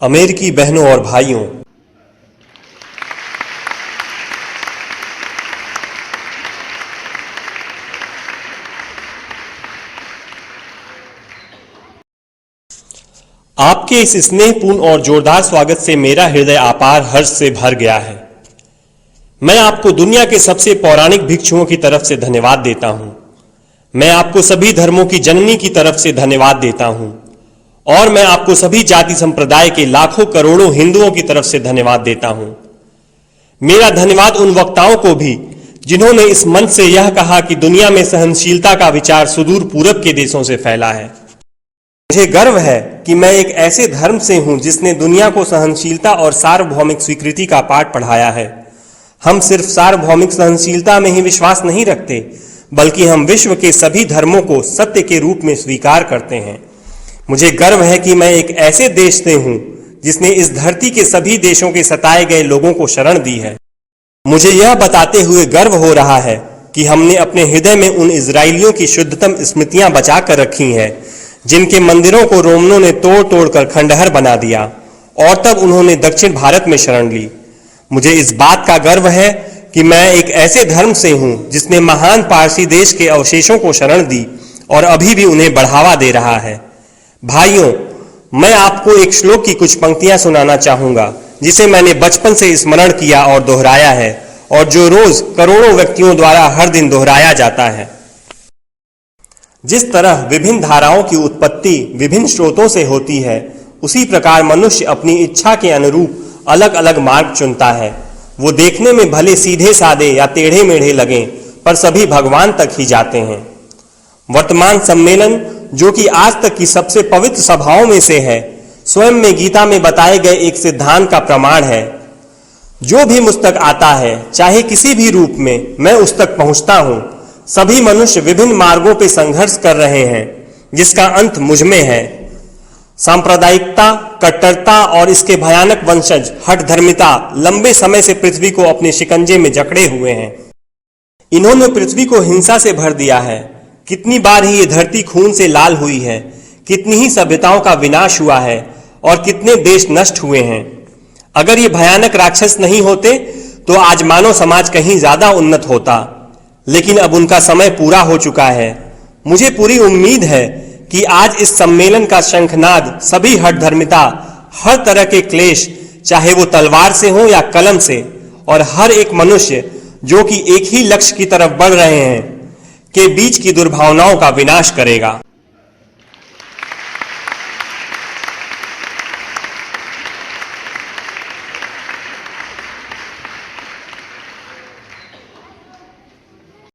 अमेरिकी बहनों और भाइयों, आपके इस स्नेहपूर्ण और जोरदार स्वागत से मेरा हृदय अपार हर्ष से भर गया है। मैं आपको दुनिया के सबसे पौराणिक भिक्षुओं की तरफ से धन्यवाद देता हूं। मैं आपको सभी धर्मों की जननी की तरफ से धन्यवाद देता हूं और मैं आपको सभी जाति संप्रदाय के लाखों करोड़ों हिंदुओं की तरफ से धन्यवाद देता हूं। मेरा धन्यवाद उन वक्ताओं को भी जिन्होंने इस मंच से यह कहा कि दुनिया में सहनशीलता का विचार सुदूर पूरब के देशों से फैला है। मुझे गर्व है कि मैं एक ऐसे धर्म से हूं जिसने दुनिया को सहनशीलता और सार्वभौमिक स्वीकृति का पाठ पढ़ाया है। हम सिर्फ सार्वभौमिक सहनशीलता में ही विश्वास नहीं रखते, बल्कि हम विश्व के सभी धर्मों को सत्य के रूप में स्वीकार करते हैं। मुझे गर्व है कि मैं एक ऐसे देश से हूं जिसने इस धरती के सभी देशों के सताए गए लोगों को शरण दी है। मुझे यह बताते हुए गर्व हो रहा है कि हमने अपने हृदय में उन इजरायलियों की शुद्धतम स्मृतियां बचा कर रखी हैं जिनके मंदिरों को रोमनों ने तोड़ तोड़ कर खंडहर बना दिया और तब उन्होंने दक्षिण भारत में शरण ली। मुझे इस बात का गर्व है कि मैं एक ऐसे धर्म से हूं जिसने महान पारसी देश के अवशेषों को शरण दी और अभी भी उन्हें बढ़ावा दे रहा है। भाइयों, मैं आपको एक श्लोक की कुछ पंक्तियां सुनाना चाहूंगा जिसे मैंने बचपन से स्मरण किया और दोहराया है और जो रोज करोड़ों व्यक्तियों द्वारा हर दिन दोहराया जाता है। जिस तरह विभिन्न धाराओं की उत्पत्ति विभिन्न स्रोतों से होती है, उसी प्रकार मनुष्य अपनी इच्छा के अनुरूप अलग अलग मार्ग चुनता है। वो देखने में भले सीधे साधे या टेढ़े मेढ़े लगें, पर सभी भगवान तक ही जाते हैं। वर्तमान सम्मेलन, जो कि आज तक की सबसे पवित्र सभाओं में से है, स्वयं में गीता में बताए गए एक सिद्धांत का प्रमाण है। जो भी मुझ तक आता है, चाहे किसी भी रूप में, मैं उस तक पहुंचता हूं। सभी मनुष्य विभिन्न मार्गों पर संघर्ष कर रहे हैं, जिसका अंत मुझ में है। सांप्रदायिकता, कट्टरता और इसके भयानक वंशज हठ धर्मिता लंबे समय से पृथ्वी को अपने शिकंजे में जकड़े हुए हैं। इन्होंने पृथ्वी को हिंसा से भर दिया है। कितनी बार ही ये धरती खून से लाल हुई है, कितनी ही सभ्यताओं का विनाश हुआ है और कितने देश नष्ट हुए हैं। अगर ये भयानक राक्षस नहीं होते तो आज मानव समाज कहीं ज्यादा उन्नत होता, लेकिन अब उनका समय पूरा हो चुका है। मुझे पूरी उम्मीद है कि आज इस सम्मेलन का शंखनाद सभी हठ धर्मिता, हर तरह के क्लेश, चाहे वो तलवार से हो या कलम से, और हर एक मनुष्य जो कि एक ही लक्ष्य की तरफ बढ़ रहे हैं, के बीच की दुर्भावनाओं का विनाश करेगा।